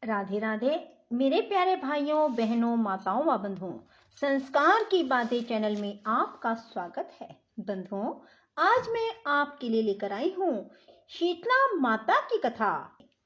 राधे राधे मेरे प्यारे भाइयों बहनों माताओं व बंधुओं, संस्कार की बातें चैनल में आपका स्वागत है। बंधुओं, आज मैं आपके लिए लेकर आई हूँ शीतला माता की कथा।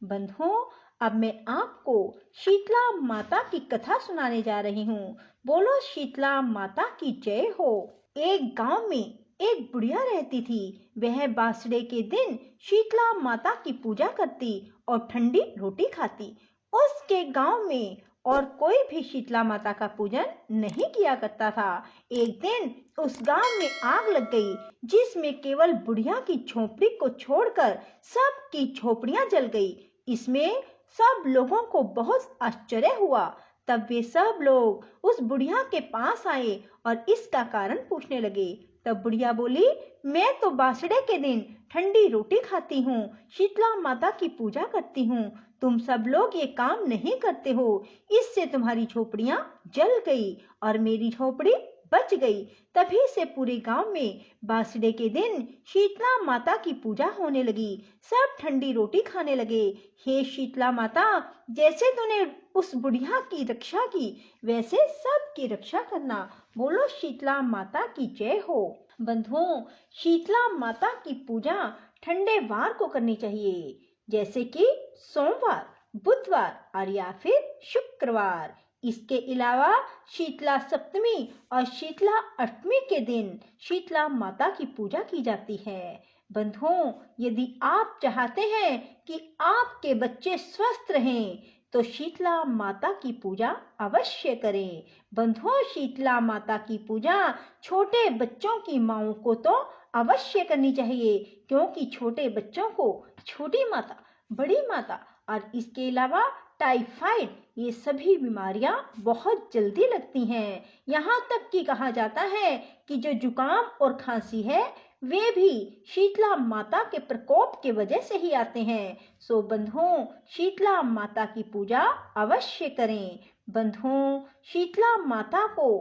बंधुओं, अब मैं आपको शीतला माता की कथा सुनाने जा रही हूँ। बोलो शीतला माता की जय हो। एक गांव में एक बुढ़िया रहती थी। वह बासड़े के दिन शीतला माता की पूजा करती और ठंडी रोटी खाती। उसके गांव में और कोई भी शीतला माता का पूजन नहीं किया करता था। एक दिन उस गांव में आग लग गई, जिसमें केवल बुढ़िया की झोपड़ी को छोड़कर सबकी झोपड़ियां जल गई। इसमें सब लोगों को बहुत आश्चर्य हुआ। तब वे सब लोग उस बुढ़िया के पास आए और इसका कारण पूछने लगे। तब बुढ़िया बोली, मैं तो बासड़े के दिन ठंडी रोटी खाती हूँ, शीतला माता की पूजा करती हूँ। तुम सब लोग ये काम नहीं करते हो, इससे तुम्हारी झोपड़ियां जल गई और मेरी झोपड़ी बच गई। तभी से पूरे गांव में बासड़े के दिन शीतला माता की पूजा होने लगी। सब ठंडी रोटी खाने लगे। हे शीतला माता, जैसे तूने उस बुढ़िया की रक्षा की, वैसे सबकी रक्षा करना। बोलो शीतला माता की जय हो। बंधुओं, शीतला माता की पूजा ठंडे वार को करनी चाहिए, जैसे कि सोमवार, बुधवार और या फिर शुक्रवार। इसके अलावा शीतला सप्तमी और शीतला अष्टमी के दिन शीतला माता की पूजा की जाती है। बंधुओं, यदि आप चाहते हैं कि आपके बच्चे स्वस्थ रहें, तो शीतला माता की पूजा अवश्य करें। बंधुओं, शीतला माता की पूजा छोटे बच्चों की माँओं को तो अवश्य करनी चाहिए, क्योंकि छोटे बच्चों को छोटी माता, बड़ी माता और इसके अलावा टाइफाइड, ये सभी बीमारियां बहुत जल्दी लगती हैं। यहाँ तक कि कहा जाता है कि जो जुकाम और खांसी है, वे भी शीतला माता के प्रकोप के वजह से ही आते हैं। सो बंधुओं, शीतला माता की पूजा अवश्य करें। बंधुओं, शीतला माता को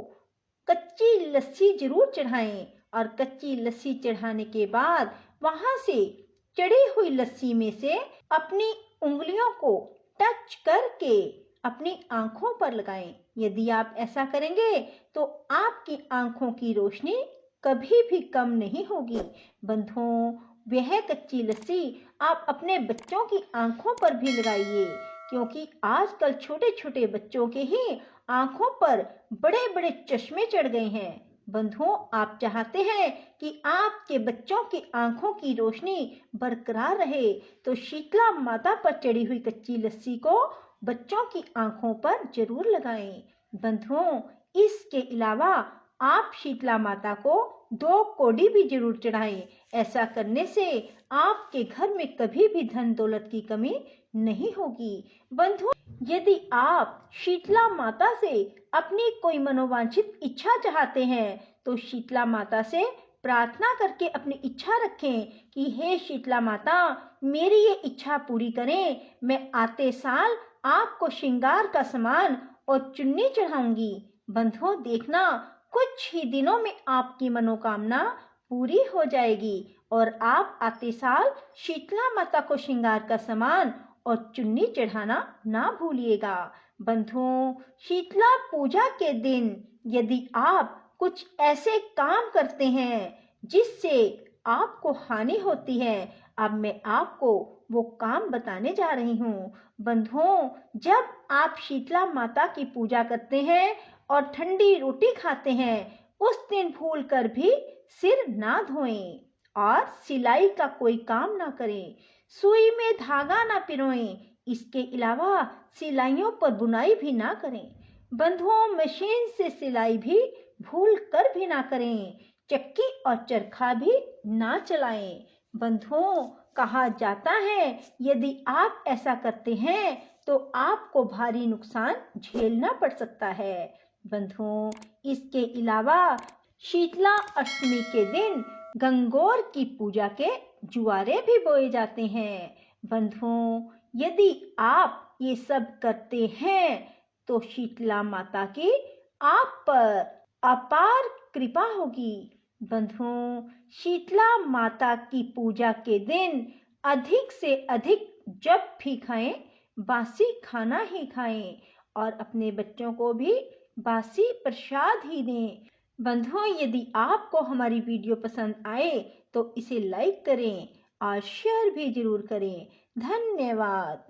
कच्ची लस्सी जरूर चढ़ाएं और कच्ची लस्सी चढ़ाने के बाद वहां से चढ़ी हुई लस्सी में से अपनी उंगलियों को टच करके अपनी आंखों पर लगाएं। यदि आप ऐसा करेंगे तो आपकी आंखों की रोशनी कभी भी कम नहीं होगी। बंधुओं, वह कच्ची लस्सी आप अपने बच्चों की आंखों पर भी लगाइए, क्योंकि आजकल छोटे छोटे बच्चों के ही आंखों पर बड़े बड़े चश्मे चढ़ गए हैं। बंधुओं, आप चाहते हैं कि आपके बच्चों की आंखों की रोशनी बरकरार रहे, तो शीतला माता पर चढ़ी हुई कच्ची लस्सी को बच्चों की आंखों पर जरूर लगाएं। बंधुओं, इसके अलावा आप शीतला माता को 2 कौड़ी भी जरूर चढ़ाएं। ऐसा करने से आपके घर में कभी भी धन दौलत की कमी नहीं होगी। बंधुओं, यदि आप शीतला माता से अपनी कोई मनोवांछित इच्छा चाहते हैं, तो शीतला माता से प्रार्थना करके अपनी इच्छा रखें कि हे शीतला माता, मेरी ये इच्छा पूरी करें। मैं आते साल आपको श्रृंगार का सामान और चुन्नी चढ़ाऊंगी। बंधुओं, देखना, कुछ ही दिनों में आपकी मनोकामना पूरी हो जाएगी और आप आते साल शीतला माता को श्रृंगार का सामान और चुन्नी चढ़ाना ना भूलिएगा। बंधुओं, शीतला पूजा के दिन यदि आप कुछ ऐसे काम करते हैं जिससे आपको हानि होती है, अब मैं आपको वो काम बताने जा रही हूँ। बंधुओं, जब आप शीतला माता की पूजा करते हैं और ठंडी रोटी खाते हैं, उस दिन भूल कर भी सिर ना धोएं और सिलाई का कोई काम ना करें, सुई में धागा ना पिरोएं। इसके अलावा सिलाइयों पर बुनाई भी ना करें। बंधुओं, मशीन से सिलाई भी भूल कर भी ना करें। चक्की और चरखा भी ना चलाएं। बंधुओं, कहा जाता है यदि आप ऐसा करते हैं तो आपको भारी नुकसान झेलना पड़ सकता है। बंधुओं, इसके अलावा शीतला अष्टमी के दिन गंगौर की पूजा के जुआरे भी बोए जाते हैं। बंधुओं, यदि आप ये सब करते हैं तो शीतला माता की आप पर अपार कृपा होगी। बंधुओं, शीतला माता की पूजा के दिन अधिक से अधिक जप भी खाएं, बासी खाना ही खाएं और अपने बच्चों को भी बासी प्रसाद ही दें। बंधुओं, यदि आपको हमारी वीडियो पसंद आए तो इसे लाइक करें और शेयर भी जरूर करें। धन्यवाद।